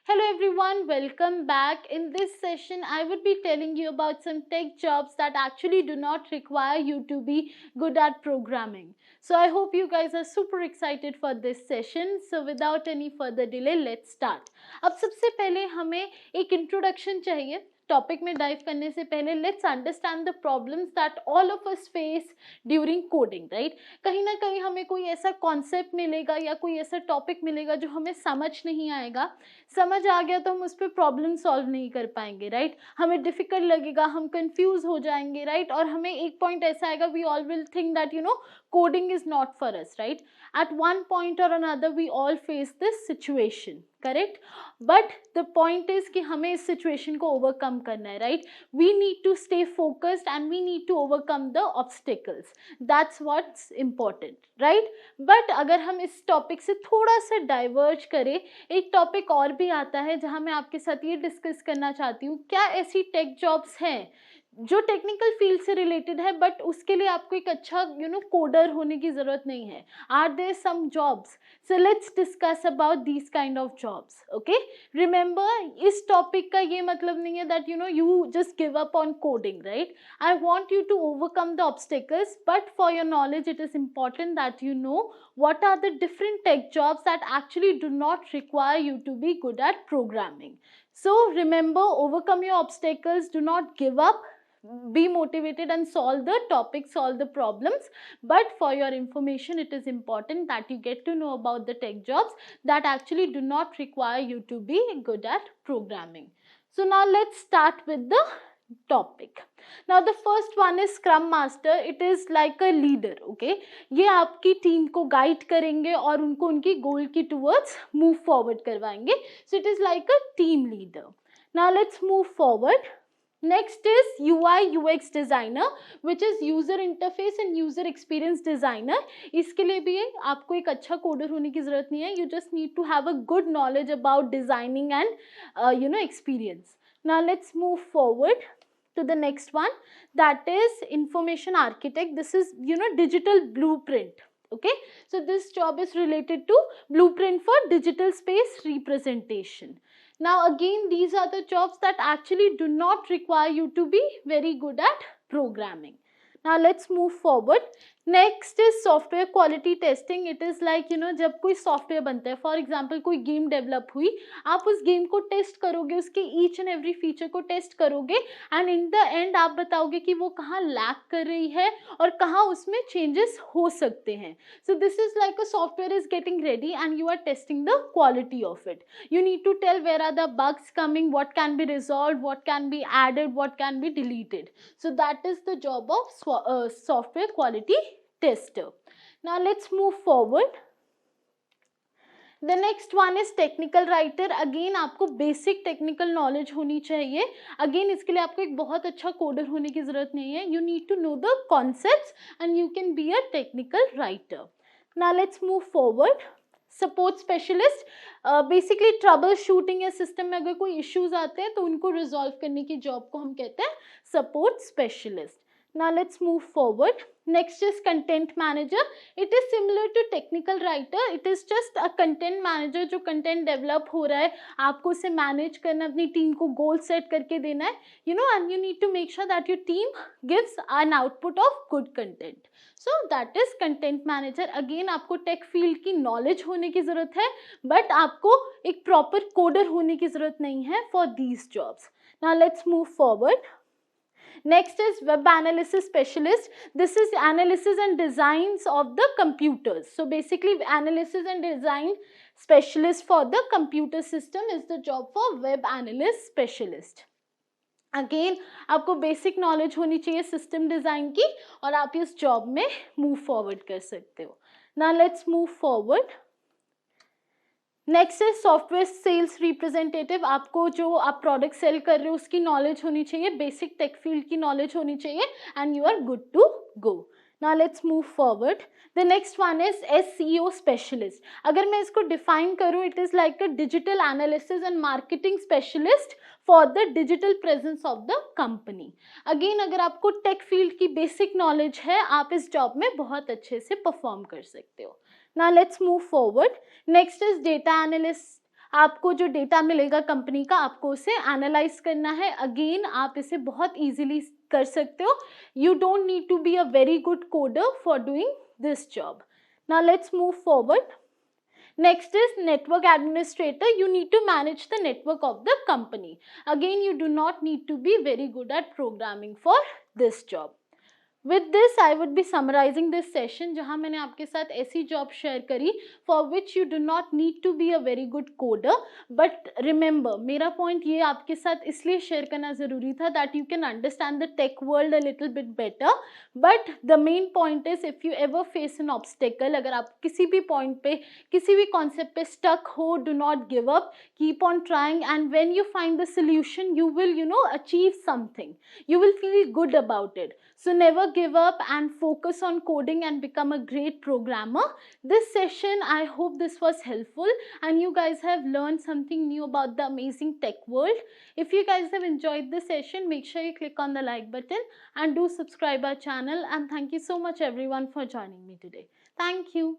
Hello everyone, welcome back. In this session, I would be telling you about some tech jobs that actually do not require you to be good at programming. So I hope you guys are super excited for this session. So without any further delay, let's start. अब सबसे पहले हमें एक introduction चाहिए. Topic में dive करने से पहले let's understand the problems that all of us face during coding, right. कहीं ना कहीं हमें कोई ऐसा कॉन्सेप्ट मिलेगा या कोई ऐसा टॉपिक मिलेगा जो हमें समझ नहीं आएगा. समझ आ गया तो हम उस पर प्रॉब्लम सॉल्व नहीं कर पाएंगे, राइट. हमें डिफिकल्ट लगेगा, हम कंफ्यूज हो जाएंगे, राइट. और हमें एक पॉइंट ऐसा आएगा, we all will think that coding is not for us, right. At one point or another we all face this situation, correct. But the point is कि हमें इस situation को overcome करना है, right. We need to stay focused and we need to overcome the obstacles. That's what's important, right. But अगर हम इस topic से थोड़ा सा diverge करें, एक टॉपिक और भी आता है जहां मैं आपके साथ ये डिस्कस करना चाहती हूँ, क्या ऐसी टेक जॉब्स हैं जो टेक्निकल फील्ड से रिलेटेड है बट उसके लिए आपको एक अच्छा कोडर होने की जरूरत नहीं है. Are there some jobs? So let's discuss about these kind of jobs. Okay, remember इस टॉपिक का ये मतलब नहीं है that you just give up on coding, right. I want you to overcome the obstacles, but for your knowledge it is important that you know what are the different tech jobs that actually do not require you to be good at programming. So remember, overcome your obstacles, do not give up, be motivated and solve the topic, solve the problems. But for your information, it is important that you get to know about the tech jobs that actually do not require you to be good at programming. So now let's start with the topic. Now the first one is Scrum Master. It is like a leader, okay. ये आपकी team को guide करेंगे और उनको उनकी गोल की towards move forward करवाएंगे. So it is like a team leader. Now let's move forward. Next is UI UX designer, which is user interface and user experience designer. इसके लिए भी आपको एक अच्छा कोडर होने की जरूरत नहीं है. You just need to have a good knowledge about designing and experience. Now let's move forward to the next one, that is information architect. This is digital blueprint. Okay, so this job is related to blueprint for digital space representation. Now again, these are the jobs that actually do not require you to be very good at programming. Now let's move forward. Next is software quality testing. It is like जब कोई software बनता है, for example कोई game develop हुई, आप उस game को test करोगे, उसके ईच एंड एवरी फीचर को टेस्ट करोगे एंड इन द एंड आप बताओगे कि वो कहाँ लैक कर रही है और कहाँ उसमें चेंजेस हो सकते हैं. So this is like a software is getting ready and you are testing the quality of it. You need to tell where are the bugs coming, what can be resolved, what can be added, what can be deleted. So that is the job of software quality tester. Now let's move forward. The next one is technical writer. Again आपको basic technical knowledge होनी चाहिए. Again इसके लिए आपको एक बहुत अच्छा coder होने की जरूरत नहीं है. You need to know the concepts and you can be a technical writer. Now let's move forward. Support specialist, basically trouble shooting या सिस्टम में अगर कोई इश्यूज आते हैं तो उनको रिजॉल्व करने की जॉब को हम कहते हैं support specialist. Now let's move forward. Next is content manager. It is similar to technical writer. It is just a content manager जो content develop हो रहा है, आपको उसे manage करना, अपनी team को goal set करके देना है, and you need to make sure that your team gives an output of good content. So that is content manager. Again आपको tech field की knowledge होने की ज़रूरत है, but आपको एक proper coder होने की ज़रूरत नहीं है for these jobs. Now let's move forward. Next is web analysis specialist. This is analysis and designs of the computers. So basically analysis and design specialist for the computer system is the job for web analyst specialist. Again आपको basic knowledge होनी चाहिए system design की और आप इस job में move forward कर सकते हो. Now let's move forward. Next is software sales representative. आपको जो आप प्रोडक्ट सेल कर रहे हो उसकी नॉलेज होनी चाहिए, बेसिक टेक फील्ड की नॉलेज होनी चाहिए and you are good to go. Now let's move forward. The next one is SEO specialist. अगर मैं इसको डिफाइन करूँ, it is like a digital analysis and marketing specialist for the digital presence of the company. Again अगर आपको tech field की basic knowledge है, आप इस जॉब में बहुत अच्छे से परफॉर्म कर सकते हो. Now let's move forward. Next is data analyst. आपको जो डेटा मिलेगा कंपनी का, आपको उसे एनालाइज करना है. अगेन आप इसे बहुत इजीली कर सकते हो. You don't need to be a very good coder for doing this job. Now let's move forward. Next is network administrator. You need to manage the network of the company. Again, you do not need to be very good at programming for this job. With this, I would be summarizing this session जहाँ मैंने आपके साथ ऐसी job share करी for which you do not need to be a very good coder. But remember, मेरा point ये आपके साथ इसलिए शेयर करना ज़रूरी था that you can understand the tech world a little bit better. But the main point is if you ever face an obstacle, अगर आप किसी भी पॉइंट पे किसी भी कॉन्सेप्ट पे स्टक हो, do not give up, keep on trying, and when you find the solution, you will achieve something. You will feel good about it. So never give up and focus on coding and become a great programmer. This session, I hope this was helpful and you guys have learned something new about the amazing tech world. If you guys have enjoyed this session, make sure you click on the like button and do subscribe our channel, and thank you so much everyone for joining me today. Thank you.